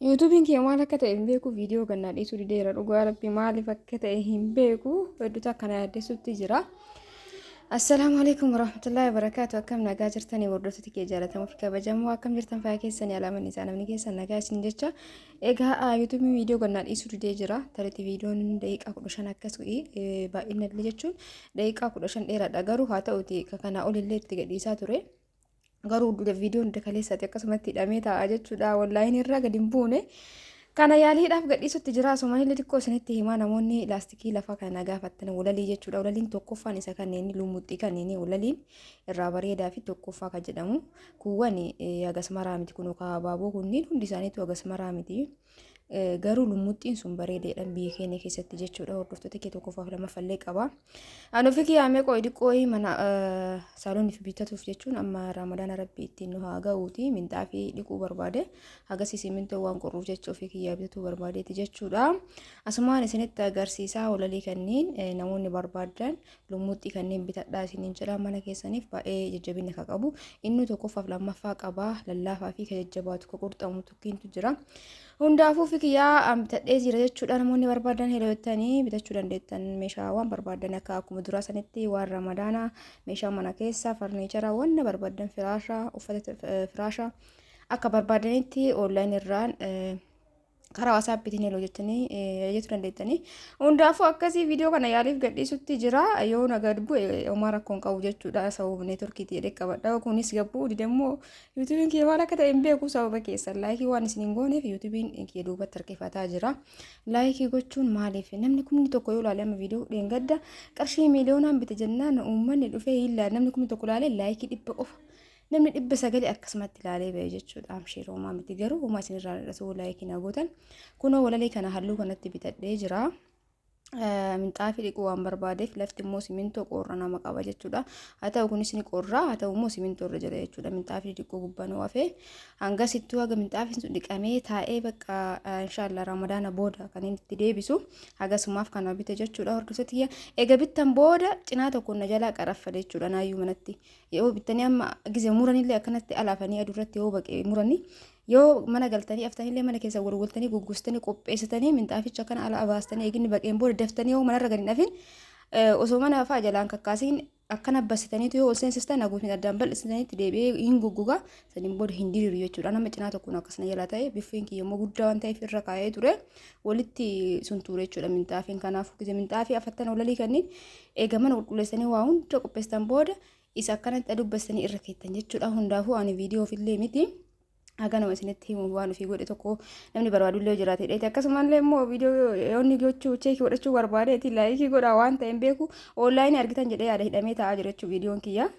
YouTube'n kiyya maal akka ta'e hin beeku viidiyoo gannaa dhiisuu dideera dhugaa rabbi maaliif akka ta'e hin beeku hedduutu akkana yaaddessutti jira. Assalaamu alaikum warahmatullahi wabarakatuh. Akkam nagaa jirtanii hordoftoota kee jaallatamoo fi kabajamoo akkam jirtan fayyaa keessanii alaaman isaa namni keessan nagaa isin jecha egaa YouTube'n viidiyoo gannaa dhiisuu didee jira. Tarii viidiyoon daqiiqaa 15 akkas baay'inallee jechuun daqiiqaa 15 dheeraadha garuu haa ta'uti kana olillee itti gadhiisaa ture. Garuu viidiyoon kaleessaati akkasumatti hidhamee taa'aa jechuudha. Wallaahi irraa gadi hin buune. Kana yaaliidhaaf gadhiisutti jira. Somalillee xiqqoo isinitti himaa namoonni laastikii lafa kana gaafattan walalii jechuudha. Walaliin tokkoffaan isa kanneen lumuuxxii kanneen walaliin irraa bareedaa fi tokkoffaa kan jedhamu. Kuuwwan hagas maraa miti kun abaaboo kunniin hundi isaaniitu hagas maraa miti. Garuu lumuuxxiin sun bareedeedhaan biyya keenya keessatti jechuudha. Hordoftoota kee tokkoffaaf lamaffallee qaba. Ani ofii kiyaamee qo'i dhiqqoo mana saalooniif bitatuuf jechuun amma Ramadaan Rabbii ittiin nu haa ga'uuti minxaafii dhiquu barbaade hagas simintoo waan qorruuf jecha ofii kiyyaa bitatu barbaadeeti jechuudha. Asumaan isinitti agarsiisaa walalii kanneen namoonni barbaadan lumuuxxii kanneen bitadhaa isiniin jedha mana keessaniif baay'ee jajjabina kan qabu. Inni tokkoffaaf lammaffaa qaba lallaafaa fi kan jajjabaatu kan qurxamu tokkiintu jira. Hundaafuu fi kiyyaa bitadhee jira jechuudha. Namoonni barbaadan hiriyootanii bitachuu dandeettan meeshaa waan barbaadan akka akkuma duraa sanitti waan ramadaanaa meeshaa mana keessaa farniichara waan barbaadan firaashaa uffata firaashaa akka barbaadanitti onlaayinii irraan karaa WhatsApptiin heloo jettanii jechuu dandeettanii. Hundaafuu akkasii viidiyoo kana yaaliif gadhiisutti jira. Yoo nagaa bu'e Omar akkoon qabu jechuudha. Sababa neetworkiitii jedhee qabadha. Kunis gabbuu didammoo YouTube'n kee waan akka ta'e hin beeku sababa keessan. Laayikii waan isin hin gooneef YouTube'n kee duubatti harkifataa jira. Laayikii gochuun maaliif namni kumni tokko yoo ilaale amma viidiyoo dheengadda qarshii miiliyoonaan bite jennaan uummanni dhufee ilaale namni kumni tokko ilaale laayikii 100 qofa. Namni 900 akkasumatti ilaalee ba'e jechuudha. Amshiroo miti garuu uumaa isinirraa dhadhasuu laayikii na gootan. Kunoo walalii kana halluu kanatti bitadhee jira. Minxaafii dhiquu waan barbaadeef lafti immoo simintoo qorra nama qaba jechuudha. Haa ta'u kunis ni qorra haa ta'u immoo simintoo irra jira jechuudha. Minxaafii dhiquu gubbaan hafee hanga sittuu haga minxaafiin sun dhiqamee taa'ee bakka inshallah ramadaana booda kan inni itti deebisu hagasumaaf kana bite jechuudha. Hordoftoota eega bittan booda cinaa tokko na jalaa qaraffade jechuudha naayyuu manatti. Yoo bittanii amma gize muranillee akkanatti alaafanii aduurratti yoo baqee muranii yoo mana galtanii aftanillee mana keessa walwaltanii guggustanii qopheessitanii minxaaficha kana ala abaastanii eeginni baqeen booda daftanii yoo manarra gadi nafin osoo mana afaa jalaan kakkaasiin akkana bassitaniitu yoo ol seensistan haguutni addaan bal'isitaniitti deebi'ee hin guggugaa saniin booda hin diriiru jechuudha. Nama cinaa tokkoon akkasana jala ta'e biffeen kiyyammoo guddaa waan ta'eef irra kaa'ee ture walitti sun ture jechuudha minxaafiin kanaaf gize minxaafii afattan walalii kanneen eega mana qulqulleessanii waa hunda qopheessitan booda isa akkanatti adubbastanii irra keettan jechuudha. Hundaafuu ani viidiyoo ofillee miti. Haga nama isinitti himu waan ofii godhe tokko namni barbaadullee jiraate dheete akkasumallee immoo viidiyoo yoonni gochuu cheekii godhachuu barbaadeeti laayikii godhaa waan ta'e hin beeku onlaayinii argitan jedhee yaada hidhamee taa'aa jira jechuudha viidiyoon kiyya.